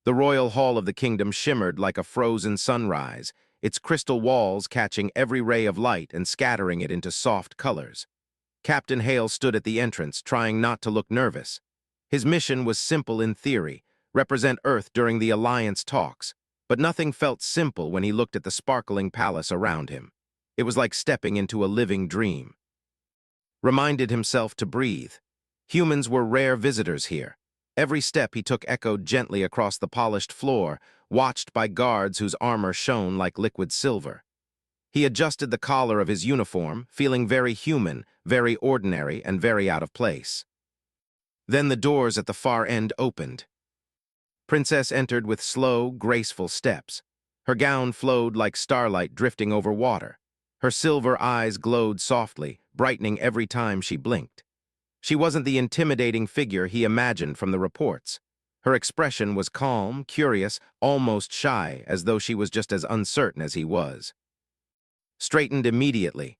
The royal hall of the kingdom shimmered like a frozen sunrise, its crystal walls catching every ray of light and scattering it into soft colors. Captain Hale stood at the entrance, trying not to look nervous. His mission was simple in theory, represent Earth during the Alliance talks, but nothing felt simple when he looked at the sparkling palace around him. It was like stepping into a living dream. Reminded himself to breathe. Humans were rare visitors here. Every step he took echoed gently across the polished floor, watched by guards whose armor shone like liquid silver. He adjusted the collar of his uniform, feeling very human, very ordinary, and very out of place. Then the doors at the far end opened. Princess entered with slow, graceful steps. Her gown flowed like starlight drifting over water. Her silver eyes glowed softly, brightening every time she blinked. She wasn't the intimidating figure he imagined from the reports. Her expression was calm, curious, almost shy, as though she was just as uncertain as he was. Straightened immediately.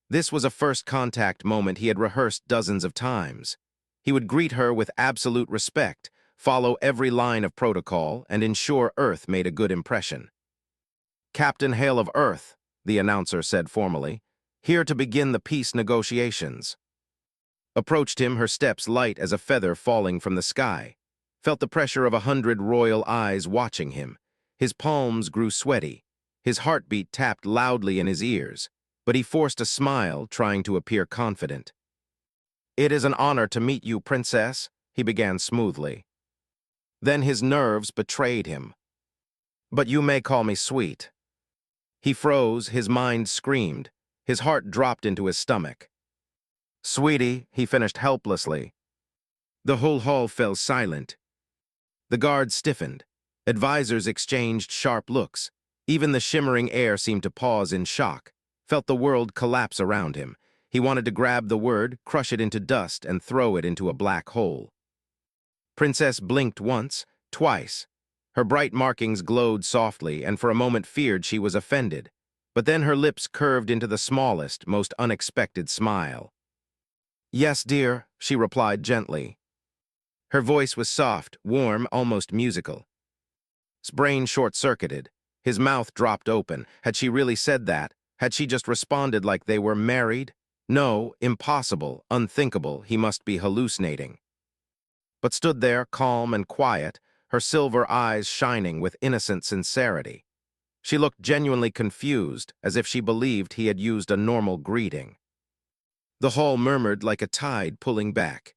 This was a first contact moment he had rehearsed dozens of times. He would greet her with absolute respect, follow every line of protocol, and ensure Earth made a good impression. "Captain Hale of Earth," the announcer said formally, "here to begin the peace negotiations." Approached him, her steps light as a feather falling from the sky. Felt the pressure of 100 royal eyes watching him. His palms grew sweaty. His heartbeat tapped loudly in his ears, but he forced a smile, trying to appear confident. "It is an honor to meet you, Princess," he began smoothly. Then his nerves betrayed him. "But you may call me sweet." He froze, his mind screamed. His heart dropped into his stomach. "Sweetie," he finished helplessly. The whole hall fell silent. The guards stiffened. Advisors exchanged sharp looks. Even the shimmering air seemed to pause in shock, felt the world collapse around him. He wanted to grab the word, crush it into dust, and throw it into a black hole. Princess blinked once, twice. Her bright markings glowed softly, and for a moment feared she was offended. But then her lips curved into the smallest, most unexpected smile. "Yes, dear," she replied gently. Her voice was soft, warm, almost musical. His brain short-circuited. His mouth dropped open. Had she really said that? Had she just responded like they were married? No, impossible, unthinkable, he must be hallucinating. But stood there, calm and quiet, her silver eyes shining with innocent sincerity. She looked genuinely confused, as if she believed he had used a normal greeting. The hall murmured like a tide pulling back.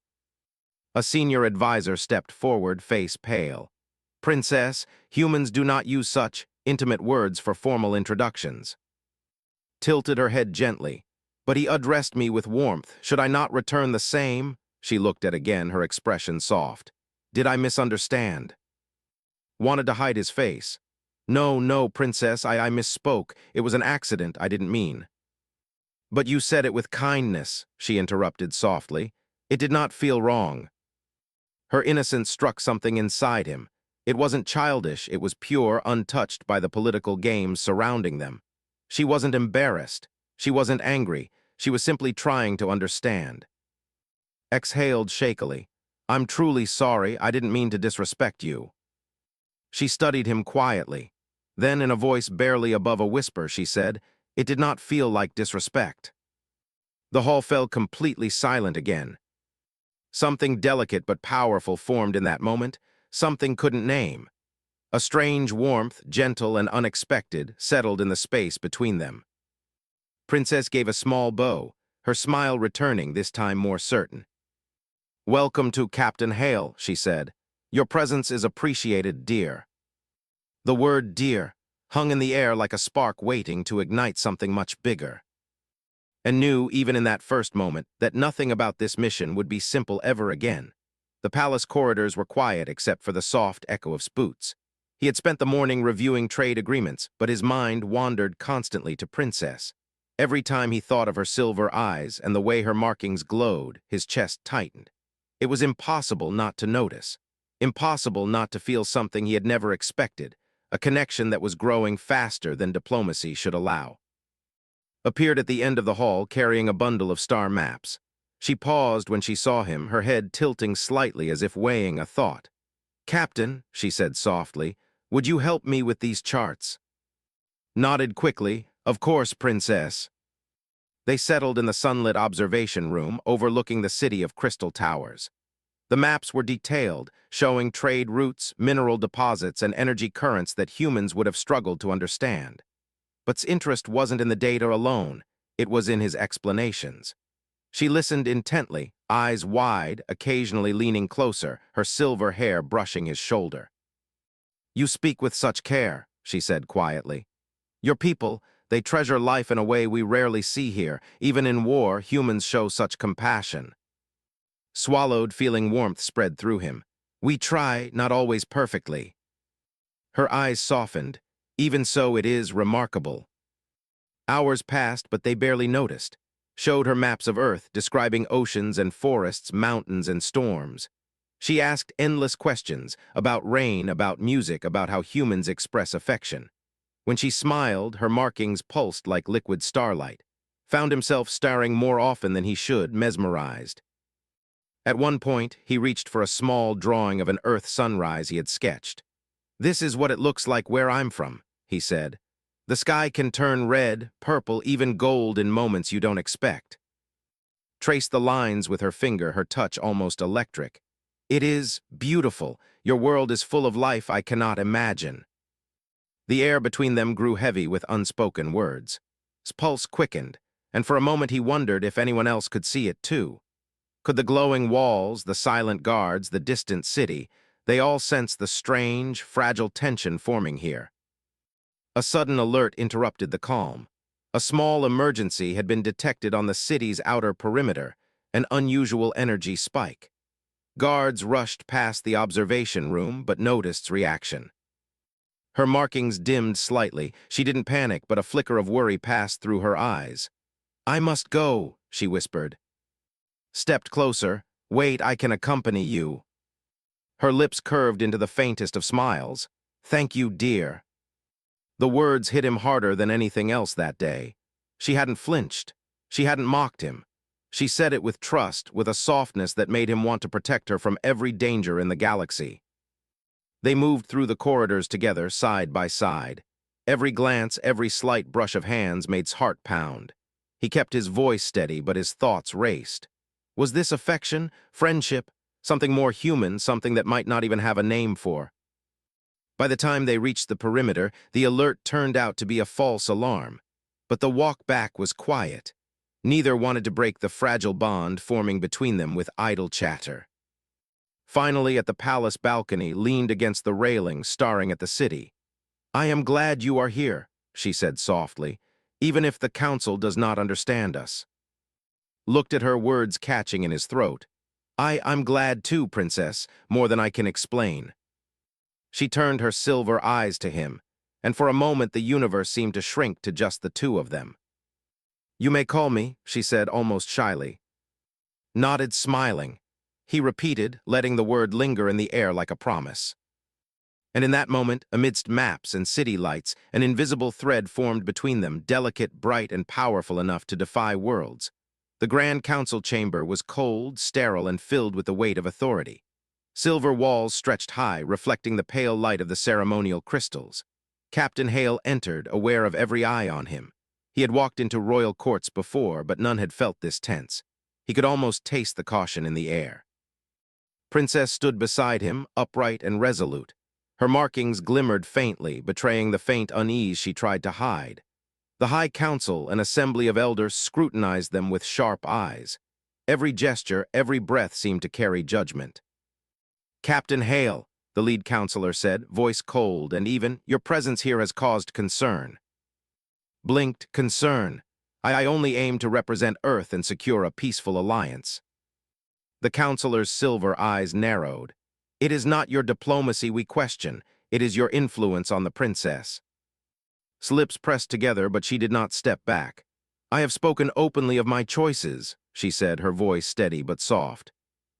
A senior advisor stepped forward, face pale. "Princess, humans do not use such intimate words for formal introductions." Tilted her head gently. "But he addressed me with warmth. Should I not return the same?" She looked at again, her expression soft. "Did I misunderstand?" Wanted to hide his face. "No, no, Princess, I misspoke. It was an accident, I didn't mean." "But you said it with kindness," she interrupted softly. "It did not feel wrong." Her innocence struck something inside him. It wasn't childish, it was pure, untouched by the political games surrounding them. She wasn't embarrassed. She wasn't angry. She was simply trying to understand. Exhaled shakily. "I'm truly sorry, I didn't mean to disrespect you." She studied him quietly. Then, in a voice barely above a whisper, she said, "It did not feel like disrespect." The hall fell completely silent again. Something delicate but powerful formed in that moment, something couldn't name. A strange warmth, gentle and unexpected, settled in the space between them. Princess gave a small bow, her smile returning, this time more certain. "Welcome to Captain Hale," she said. "Your presence is appreciated, dear." The word dear hung in the air like a spark waiting to ignite something much bigger. And knew, even in that first moment, that nothing about this mission would be simple ever again. The palace corridors were quiet except for the soft echo of spoots. He had spent the morning reviewing trade agreements, but his mind wandered constantly to Princess. Every time he thought of her silver eyes and the way her markings glowed, his chest tightened. It was impossible not to notice. Impossible not to feel something he had never expected, a connection that was growing faster than diplomacy should allow. Appeared at the end of the hall carrying a bundle of star maps. She paused when she saw him, her head tilting slightly as if weighing a thought. "Captain," she said softly, "would you help me with these charts?" Nodded quickly, "Of course, Princess." They settled in the sunlit observation room overlooking the city of crystal towers. The maps were detailed, showing trade routes, mineral deposits, and energy currents that humans would have struggled to understand. But's interest wasn't in the data alone, it was in his explanations. She listened intently, eyes wide, occasionally leaning closer, her silver hair brushing his shoulder. "You speak with such care," she said quietly. "Your people, they treasure life in a way we rarely see here. Even in war, humans show such compassion." Swallowed, feeling warmth spread through him. "We try, not always perfectly." Her eyes softened. "Even so, it is remarkable." Hours passed, but they barely noticed. Showed her maps of Earth, describing oceans and forests, mountains and storms. She asked endless questions about rain, about music, about how humans express affection. When she smiled, her markings pulsed like liquid starlight. Found himself staring more often than he should, mesmerized. At one point, he reached for a small drawing of an Earth sunrise he had sketched. "This is what it looks like where I'm from," he said. "The sky can turn red, purple, even gold in moments you don't expect." Traced the lines with her finger, her touch almost electric. "It is beautiful. Your world is full of life I cannot imagine." The air between them grew heavy with unspoken words. His pulse quickened, and for a moment he wondered if anyone else could see it too. Could the glowing walls, the silent guards, the distant city, they all sensed the strange, fragile tension forming here. A sudden alert interrupted the calm. A small emergency had been detected on the city's outer perimeter, an unusual energy spike. Guards rushed past the observation room but noticed reaction. Her markings dimmed slightly. She didn't panic, but a flicker of worry passed through her eyes. "I must go," she whispered. Stepped closer. "Wait, I can accompany you." Her lips curved into the faintest of smiles. "Thank you, dear." The words hit him harder than anything else that day. She hadn't flinched. She hadn't mocked him. She said it with trust, with a softness that made him want to protect her from every danger in the galaxy. They moved through the corridors together, side by side. Every glance, every slight brush of hands made his heart pound. He kept his voice steady, but his thoughts raced. Was this affection, friendship, something more human, something that might not even have a name for? By the time they reached the perimeter, the alert turned out to be a false alarm. But the walk back was quiet. Neither wanted to break the fragile bond forming between them with idle chatter. Finally, at the palace balcony, leaned against the railing, staring at the city. "I am glad you are here," she said softly, "even if the council does not understand us." Looked at her, words catching in his throat. I'm glad too, Princess, more than I can explain." She turned her silver eyes to him, and for a moment the universe seemed to shrink to just the two of them. "You may call me," she said almost shyly. Nodded, smiling. He repeated, letting the word linger in the air like a promise. And in that moment, amidst maps and city lights, an invisible thread formed between them, delicate, bright, and powerful enough to defy worlds. The Grand Council chamber was cold, sterile, and filled with the weight of authority. Silver walls stretched high, reflecting the pale light of the ceremonial crystals. Captain Hale entered, aware of every eye on him. He had walked into royal courts before, but none had felt this tense. He could almost taste the caution in the air. Princess stood beside him, upright and resolute. Her markings glimmered faintly, betraying the faint unease she tried to hide. The High Council, an assembly of elders, scrutinized them with sharp eyes. Every gesture, every breath seemed to carry judgment. "Captain Hale," the lead counselor said, voice cold and even, "your presence here has caused concern." Blinked, "Concern? I only aim to represent Earth and secure a peaceful alliance." The counselor's silver eyes narrowed. "It is not your diplomacy we question, it is your influence on the princess." Lips pressed together, but she did not step back. "I have spoken openly of my choices," she said, her voice steady but soft.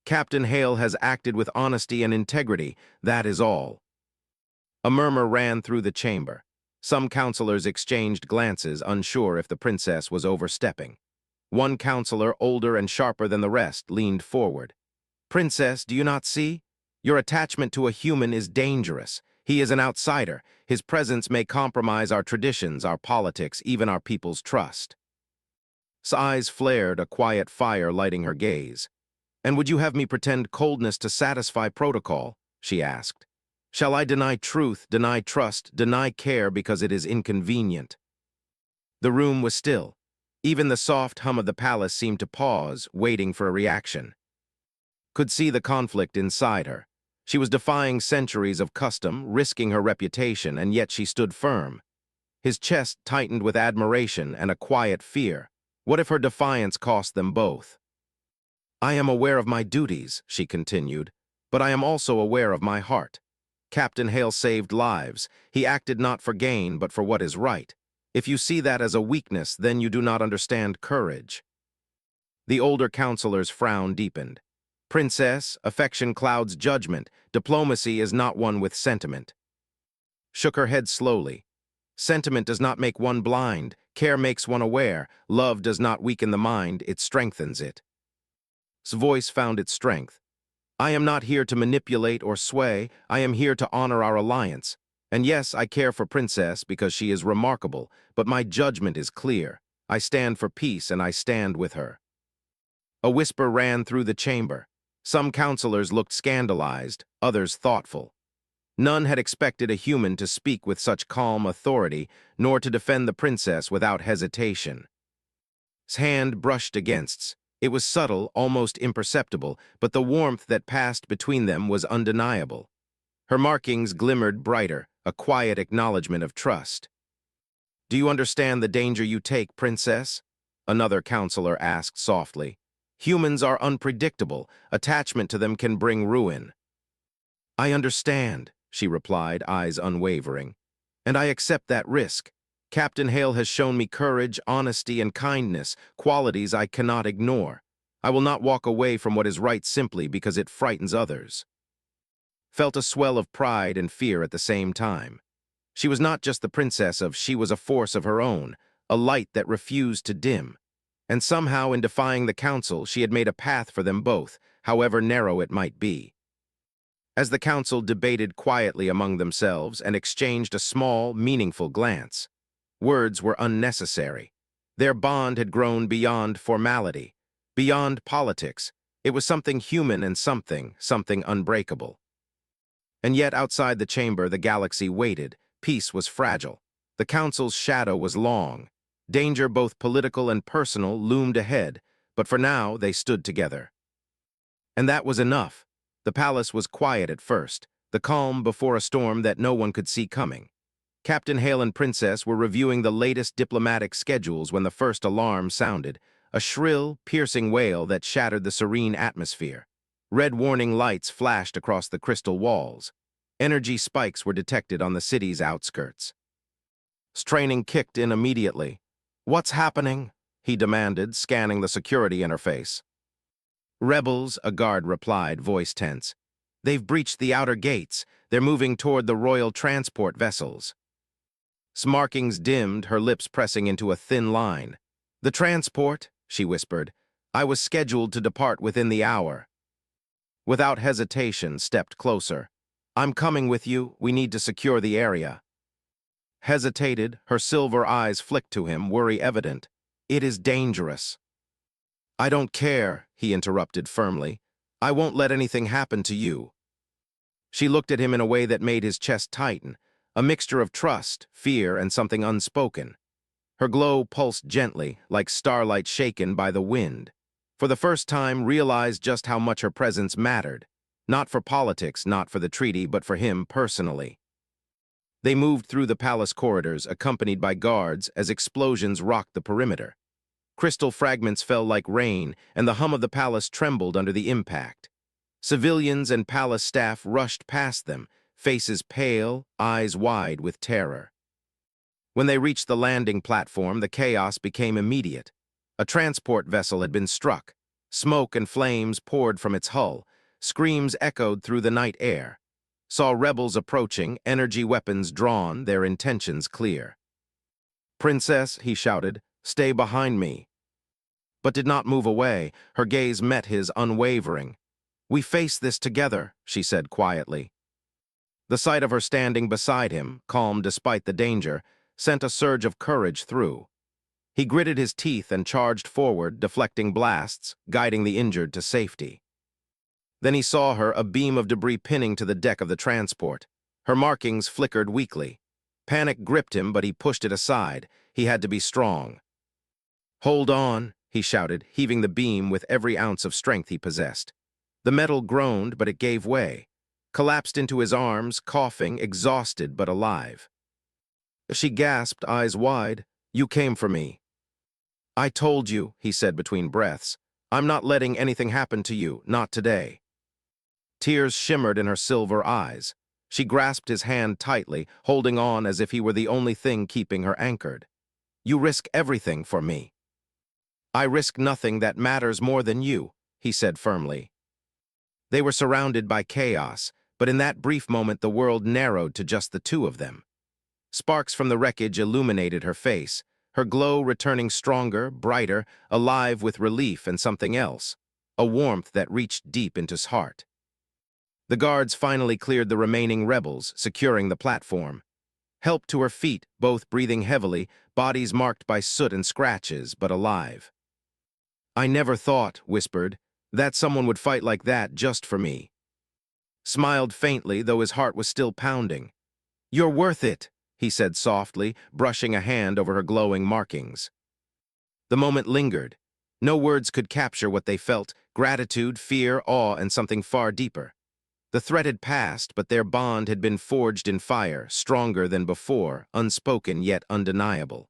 "Captain Hale has acted with honesty and integrity, that is all." A murmur ran through the chamber. Some counselors exchanged glances, unsure if the princess was overstepping. One counselor, older and sharper than the rest, leaned forward. "Princess, do you not see? Your attachment to a human is dangerous. He is an outsider. His presence may compromise our traditions, our politics, even our people's trust. His eyes flared, a quiet fire lighting her gaze. "And would you have me pretend coldness to satisfy protocol?" she asked. "Shall I deny truth, deny trust, deny care because it is inconvenient?" The room was still. Even the soft hum of the palace seemed to pause, waiting for a reaction. Could see the conflict inside her. She was defying centuries of custom, risking her reputation, and yet she stood firm. His chest tightened with admiration and a quiet fear. What if her defiance cost them both? "I am aware of my duties," she continued, "but I am also aware of my heart. Captain Hale saved lives. He acted not for gain, but for what is right. If you see that as a weakness, then you do not understand courage." The older counselor's frown deepened. "Princess, affection clouds judgment. Diplomacy is not one with sentiment." Shook her head slowly. "Sentiment does not make one blind. Care makes one aware. Love does not weaken the mind, it strengthens it." His voice found its strength. "I am not here to manipulate or sway. I am here to honor our alliance. And yes, I care for Princess because she is remarkable, but my judgment is clear. I stand for peace and I stand with her." A whisper ran through the chamber. Some counselors looked scandalized, others thoughtful. None had expected a human to speak with such calm authority, nor to defend the princess without hesitation. His hand brushed against. It was subtle, almost imperceptible, but the warmth that passed between them was undeniable. Her markings glimmered brighter, a quiet acknowledgement of trust. "Do you understand the danger you take, Princess?" another counselor asked softly. "Humans are unpredictable. Attachment to them can bring ruin." "I understand," she replied, eyes unwavering. "And I accept that risk. Captain Hale has shown me courage, honesty, and kindness, qualities I cannot ignore. I will not walk away from what is right simply because it frightens others." Felt a swell of pride and fear at the same time. She was not just the princess she was a force of her own, a light that refused to dim. And somehow, in defying the council, she had made a path for them both, however narrow it might be. As the council debated quietly among themselves and exchanged a small, meaningful glance, words were unnecessary. Their bond had grown beyond formality, beyond politics. It was something human and something unbreakable. And yet outside the chamber, the galaxy waited. Peace was fragile. The council's shadow was long. Danger, both political and personal, loomed ahead, but for now they stood together. And that was enough. The palace was quiet at first, the calm before a storm that no one could see coming. Captain Hale and Princess were reviewing the latest diplomatic schedules when the first alarm sounded, a shrill, piercing wail that shattered the serene atmosphere. Red warning lights flashed across the crystal walls. Energy spikes were detected on the city's outskirts. Straining kicked in immediately. "What's happening?" he demanded, scanning the security interface. "Rebels," a guard replied, voice tense. "They've breached the outer gates. They're moving toward the royal transport vessels." Markings dimmed, her lips pressing into a thin line. "The transport," she whispered. "I was scheduled to depart within the hour." Without hesitation, stepped closer. "I'm coming with you. We need to secure the area." Hesitated, her silver eyes flicked to him, worry evident. "It is dangerous." "I don't care," he interrupted firmly. "I won't let anything happen to you." She looked at him in a way that made his chest tighten, a mixture of trust, fear, and something unspoken. Her glow pulsed gently, like starlight shaken by the wind. For the first time, realized just how much her presence mattered. Not for politics, not for the treaty, but for him personally. They moved through the palace corridors, accompanied by guards, as explosions rocked the perimeter. Crystal fragments fell like rain, and the hum of the palace trembled under the impact. Civilians and palace staff rushed past them, faces pale, eyes wide with terror. When they reached the landing platform, the chaos became immediate. A transport vessel had been struck. Smoke and flames poured from its hull. Screams echoed through the night air. Saw rebels approaching, energy weapons drawn, their intentions clear. "Princess," he shouted, "stay behind me." But did not move away. Her gaze met his, unwavering. "We face this together," she said quietly. The sight of her standing beside him, calm despite the danger, sent a surge of courage through. He gritted his teeth and charged forward, deflecting blasts, guiding the injured to safety. Then he saw her, a beam of debris pinning to the deck of the transport. Her markings flickered weakly. Panic gripped him, but he pushed it aside. He had to be strong. "Hold on," he shouted, heaving the beam with every ounce of strength he possessed. The metal groaned, but it gave way, collapsed into his arms, coughing, exhausted but alive. She gasped, eyes wide. "You came for me." "I told you," he said between breaths. "I'm not letting anything happen to you, not today." Tears shimmered in her silver eyes. She grasped his hand tightly, holding on as if he were the only thing keeping her anchored. "You risk everything for me." "I risk nothing that matters more than you," he said firmly. They were surrounded by chaos, but in that brief moment the world narrowed to just the two of them. Sparks from the wreckage illuminated her face, her glow returning stronger, brighter, alive with relief and something else, a warmth that reached deep into his heart. The guards finally cleared the remaining rebels, securing the platform. Helped to her feet, both breathing heavily, bodies marked by soot and scratches, but alive. "I never thought," whispered, "that someone would fight like that just for me." Smiled faintly, though his heart was still pounding. "You're worth it," he said softly, brushing a hand over her glowing markings. The moment lingered. No words could capture what they felt: gratitude, fear, awe, and something far deeper. The threat had passed, but their bond had been forged in fire, stronger than before, unspoken yet undeniable.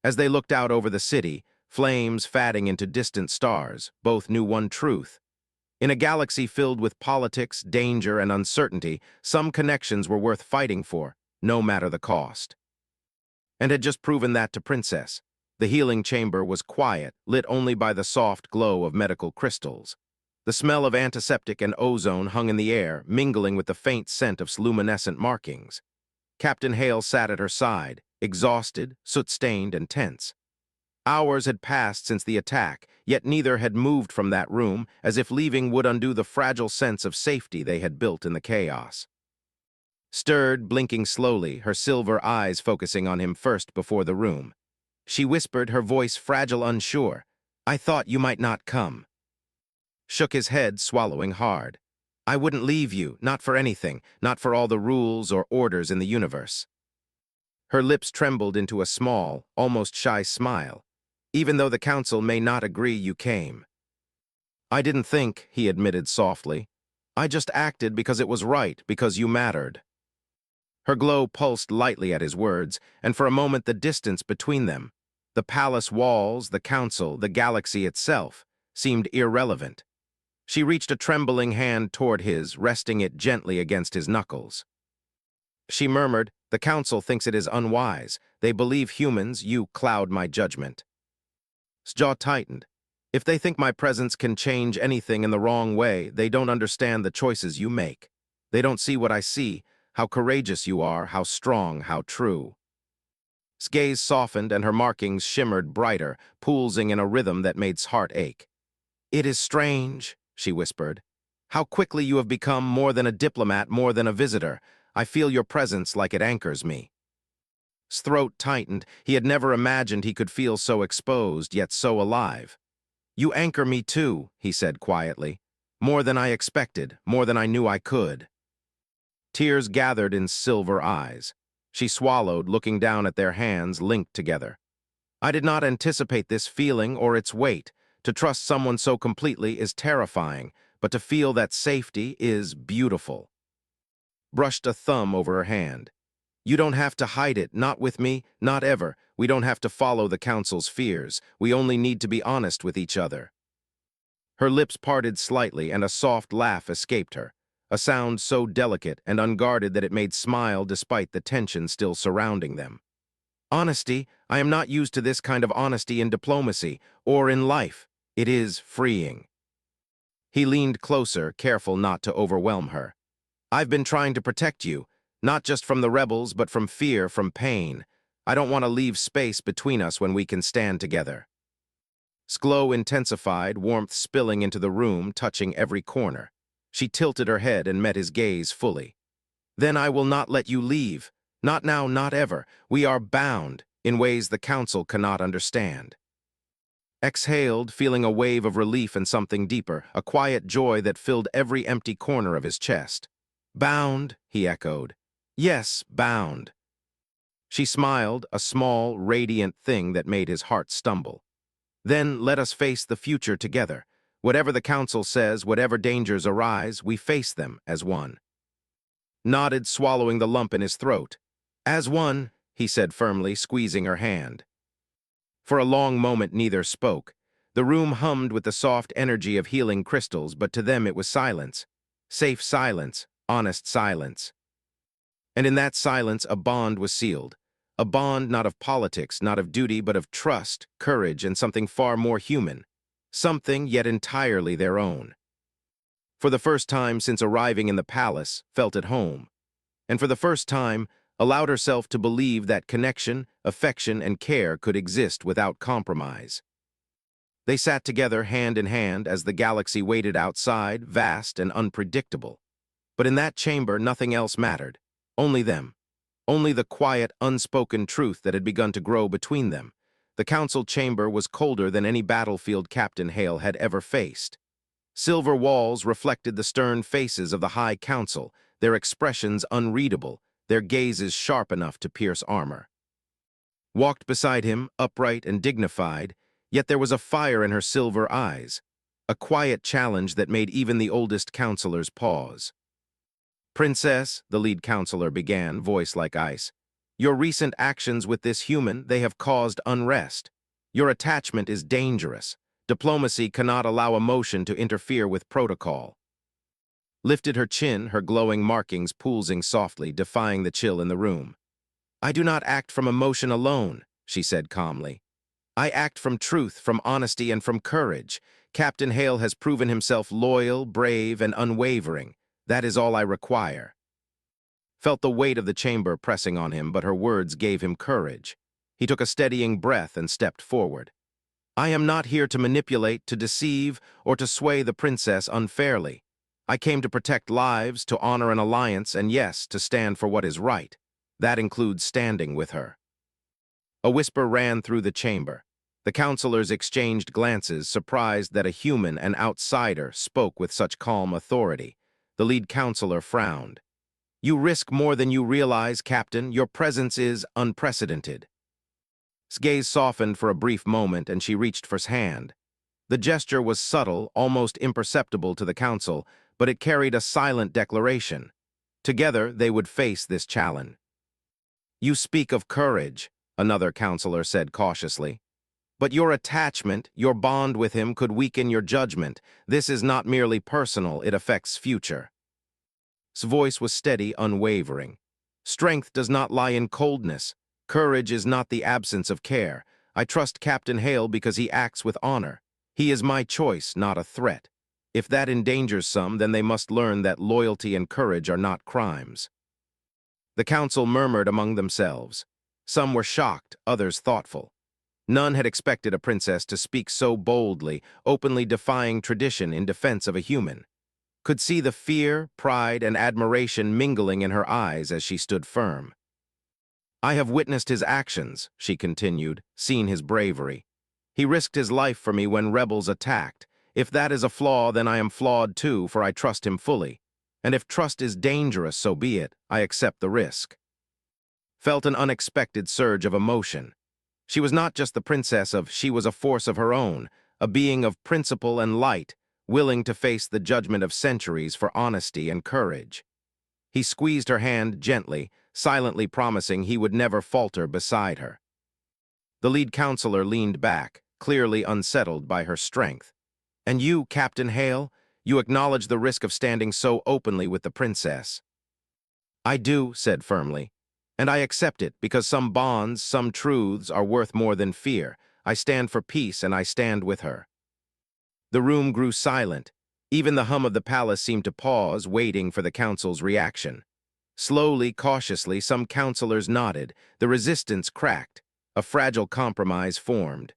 As they looked out over the city, flames fatting into distant stars, both knew one truth. In a galaxy filled with politics, danger, and uncertainty, some connections were worth fighting for, no matter the cost. And had just proven that to Princess. The healing chamber was quiet, lit only by the soft glow of medical crystals. The smell of antiseptic and ozone hung in the air, mingling with the faint scent of luminescent markings. Captain Hale sat at her side, exhausted, soot-stained, and tense. Hours had passed since the attack, yet neither had moved from that room, as if leaving would undo the fragile sense of safety they had built in the chaos. Stirred, blinking slowly, her silver eyes focusing on him first before the room. She whispered, her voice fragile, unsure, "I thought you might not come." Shook his head, swallowing hard. "I wouldn't leave you, not for anything, not for all the rules or orders in the universe." Her lips trembled into a small, almost shy smile. "Even though the council may not agree, you came." "I didn't think," he admitted softly. "I just acted because it was right, because you mattered." Her glow pulsed lightly at his words, and for a moment the distance between them, the palace walls, the council, the galaxy itself, seemed irrelevant. She reached a trembling hand toward his, resting it gently against his knuckles. She murmured, "The council thinks it is unwise. They believe humans, you cloud my judgment." His jaw tightened. "If they think my presence can change anything in the wrong way, they don't understand the choices you make. They don't see what I see, how courageous you are, how strong, how true." His gaze softened and her markings shimmered brighter, pulsing in a rhythm that made his heart ache. "It is strange," she whispered. "How quickly you have become more than a diplomat, more than a visitor. I feel your presence like it anchors me." His throat tightened. He had never imagined he could feel so exposed, yet so alive. "You anchor me too," he said quietly. "More than I expected, more than I knew I could." Tears gathered in silver eyes. She swallowed, looking down at their hands linked together. "I did not anticipate this feeling or its weight. To trust someone so completely is terrifying, but to feel that safety is beautiful." Brushed a thumb over her hand. "You don't have to hide it, not with me, not ever. We don't have to follow the council's fears. We only need to be honest with each other." Her lips parted slightly and a soft laugh escaped her, a sound so delicate and unguarded that it made smile despite the tension still surrounding them. "Honesty, I am not used to this kind of honesty in diplomacy or in life. It is freeing." He leaned closer, careful not to overwhelm her. "I've been trying to protect you, not just from the rebels, but from fear, from pain. I don't want to leave space between us when we can stand together." Glow intensified, warmth spilling into the room, touching every corner. She tilted her head and met his gaze fully. "Then I will not let you leave. Not now, not ever. We are bound in ways the council cannot understand." Exhaled, feeling a wave of relief and something deeper, a quiet joy that filled every empty corner of his chest. "Bound," he echoed. "Yes, bound." She smiled, a small, radiant thing that made his heart stumble. "Then let us face the future together. Whatever the council says, whatever dangers arise, we face them as one." Nodded, swallowing the lump in his throat. "As one," he said firmly, squeezing her hand. For a long moment neither spoke. The room hummed with the soft energy of healing crystals, but to them it was silence. Safe silence, honest silence. And in that silence a bond was sealed. A bond not of politics, not of duty, but of trust, courage, and something far more human. Something yet entirely their own. For the first time since arriving in the palace, felt at home. And for the first time, allowed herself to believe that connection, affection, and care could exist without compromise. They sat together hand in hand as the galaxy waited outside, vast and unpredictable. But in that chamber, nothing else mattered. Only them. Only the quiet, unspoken truth that had begun to grow between them. The council chamber was colder than any battlefield Captain Hale had ever faced. Silver walls reflected the stern faces of the High Council, their expressions unreadable, their gazes sharp enough to pierce armor. Walked beside him, upright and dignified, yet there was a fire in her silver eyes, a quiet challenge that made even the oldest counselors pause. "Princess," the lead counselor began, voice like ice, "your recent actions with this human, they have caused unrest. Your attachment is dangerous. Diplomacy cannot allow emotion to interfere with protocol." Lifted her chin, her glowing markings pulsing softly, defying the chill in the room. "I do not act from emotion alone," she said calmly. "I act from truth, from honesty, and from courage. Captain Hale has proven himself loyal, brave, and unwavering. That is all I require." Felt the weight of the chamber pressing on him, but her words gave him courage. He took a steadying breath and stepped forward. "I am not here to manipulate, to deceive, or to sway the princess unfairly. I came to protect lives, to honor an alliance, and yes, to stand for what is right. That includes standing with her." A whisper ran through the chamber. The counselors exchanged glances, surprised that a human, an outsider, spoke with such calm authority. The lead counselor frowned. "You risk more than you realize, Captain. Your presence is unprecedented." His gaze softened for a brief moment, and she reached for his hand. The gesture was subtle, almost imperceptible to the council, but it carried a silent declaration. Together, they would face this challenge. "You speak of courage," another counselor said cautiously. "But your attachment, your bond with him could weaken your judgment. This is not merely personal, it affects future." His voice was steady, unwavering. "Strength does not lie in coldness. Courage is not the absence of care. I trust Captain Hale because he acts with honor. He is my choice, not a threat. If that endangers some, then they must learn that loyalty and courage are not crimes." The council murmured among themselves. Some were shocked, others thoughtful. None had expected a princess to speak so boldly, openly defying tradition in defense of a human. Could see the fear, pride, and admiration mingling in her eyes as she stood firm. "I have witnessed his actions," she continued, seen his bravery. "He risked his life for me when rebels attacked. If that is a flaw, then I am flawed too, for I trust him fully. And if trust is dangerous, so be it. I accept the risk." Felt an unexpected surge of emotion. She was not just the princess she was a force of her own, a being of principle and light, willing to face the judgment of centuries for honesty and courage. He squeezed her hand gently, silently promising he would never falter beside her. The lead counselor leaned back, clearly unsettled by her strength. "And you, Captain Hale, you acknowledge the risk of standing so openly with the princess." "I do," said firmly. "And I accept it because some bonds, some truths are worth more than fear. I stand for peace and I stand with her." The room grew silent. Even the hum of the palace seemed to pause, waiting for the council's reaction. Slowly, cautiously, some counselors nodded. The resistance cracked. A fragile compromise formed.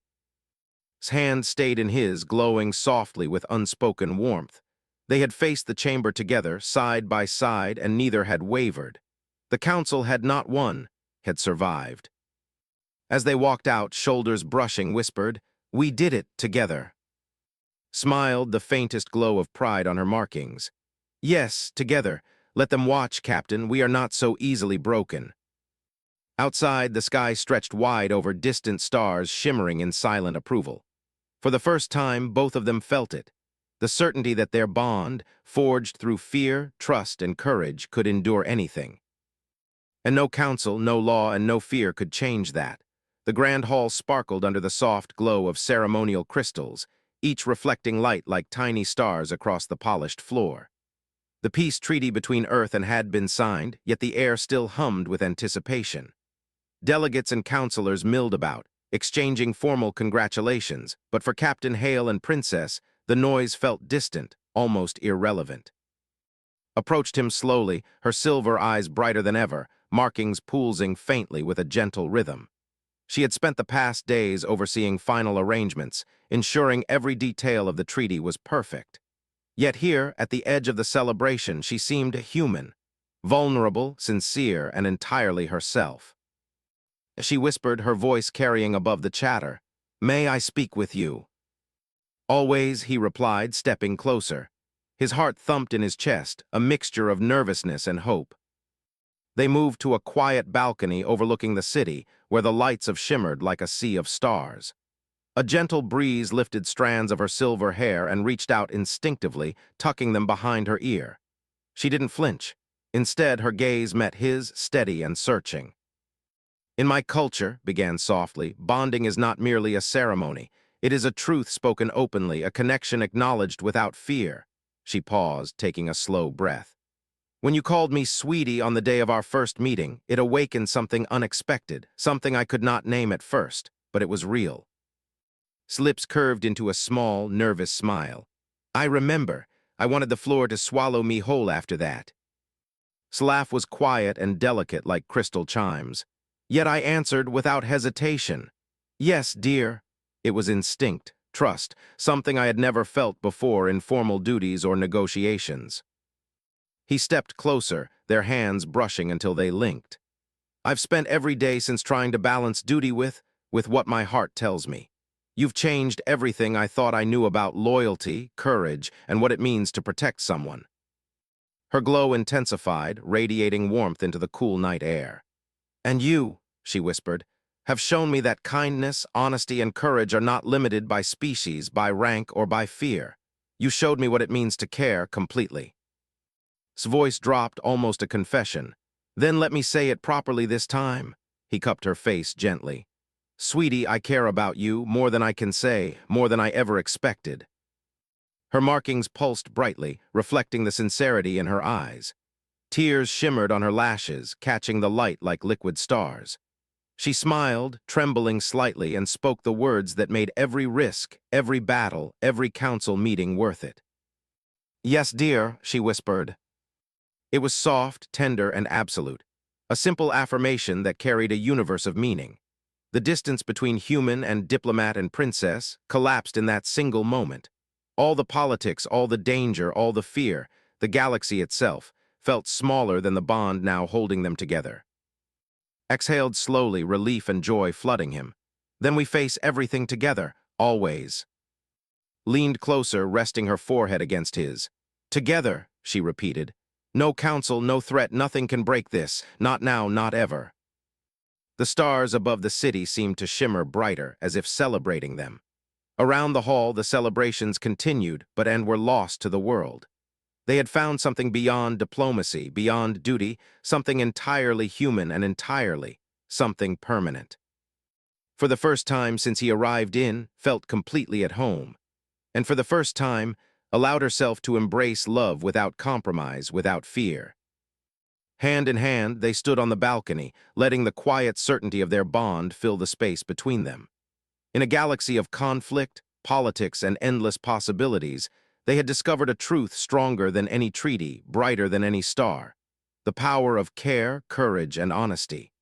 His hand stayed in his, glowing softly with unspoken warmth. They had faced the chamber together, side by side, and neither had wavered. The council had not won, had survived. As they walked out, shoulders brushing, whispered, "We did it together." Smiled, the faintest glow of pride on her markings. "Yes, together. Let them watch, Captain. We are not so easily broken." Outside, the sky stretched wide over distant stars, shimmering in silent approval. For the first time, both of them felt it. The certainty that their bond, forged through fear, trust, and courage, could endure anything. And no council, no law, and no fear could change that. The grand hall sparkled under the soft glow of ceremonial crystals, each reflecting light like tiny stars across the polished floor. The peace treaty between Earth and had been signed, yet the air still hummed with anticipation. Delegates and counselors milled about, exchanging formal congratulations, but for Captain Hale and Princess, the noise felt distant, almost irrelevant. Approached him slowly, her silver eyes brighter than ever, markings pulsing faintly with a gentle rhythm. She had spent the past days overseeing final arrangements, ensuring every detail of the treaty was perfect. Yet here, at the edge of the celebration, she seemed human, vulnerable, sincere, and entirely herself. She whispered, her voice carrying above the chatter, "May I speak with you?" "Always," he replied, stepping closer. His heart thumped in his chest, a mixture of nervousness and hope. They moved to a quiet balcony overlooking the city, where the lights shimmered like a sea of stars. A gentle breeze lifted strands of her silver hair and reached out instinctively, tucking them behind her ear. She didn't flinch. Instead, her gaze met his, steady and searching. "In my culture," began softly, "bonding is not merely a ceremony. It is a truth spoken openly, a connection acknowledged without fear." She paused, taking a slow breath. "When you called me sweetie on the day of our first meeting, it awakened something unexpected, something I could not name at first, but it was real." His lips curved into a small, nervous smile. "I remember. I wanted the floor to swallow me whole after that." His laugh was quiet and delicate like crystal chimes. Yet I answered without hesitation. "Yes, dear." It was instinct, trust, something I had never felt before in formal duties or negotiations. He stepped closer, their hands brushing until they linked. "I've spent every day since trying to balance duty with what my heart tells me. You've changed everything I thought I knew about loyalty, courage, and what it means to protect someone." Her glow intensified, radiating warmth into the cool night air. "And you," she whispered, "have shown me that kindness, honesty, and courage are not limited by species, by rank, or by fear. You showed me what it means to care completely." His voice dropped, almost a confession. "Then let me say it properly this time." He cupped her face gently. "Sweetie, I care about you, more than I can say, more than I ever expected." Her markings pulsed brightly, reflecting the sincerity in her eyes. Tears shimmered on her lashes, catching the light like liquid stars. She smiled, trembling slightly, and spoke the words that made every risk, every battle, every council meeting worth it. "Yes, dear," she whispered. It was soft, tender, and absolute, a simple affirmation that carried a universe of meaning. The distance between human and diplomat and princess collapsed in that single moment. All the politics, all the danger, all the fear, the galaxy itself, felt smaller than the bond now holding them together. Exhaled slowly, relief and joy flooding him. "Then we face everything together, always." Leaned closer, resting her forehead against his. "Together," she repeated. "No council, no threat, nothing can break this. Not now, not ever." The stars above the city seemed to shimmer brighter, as if celebrating them. Around the hall, the celebrations continued, and were lost to the world. They had found something beyond diplomacy, beyond duty, something entirely human and something permanent. For the first time since he arrived felt completely at home. And for the first time, allowed herself to embrace love without compromise, without fear. Hand in hand, they stood on the balcony, letting the quiet certainty of their bond fill the space between them. In a galaxy of conflict, politics, and endless possibilities, they had discovered a truth stronger than any treaty, brighter than any star: the power of care, courage, and honesty.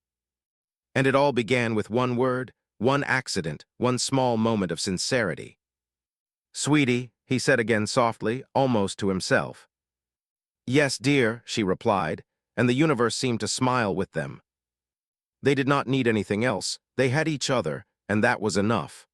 And it all began with one word: One accident, one small moment of sincerity. "Sweetie," he said again softly, almost to himself. "Yes, dear," she replied, and the universe seemed to smile with them. They did not need anything else. They had each other, and that was enough.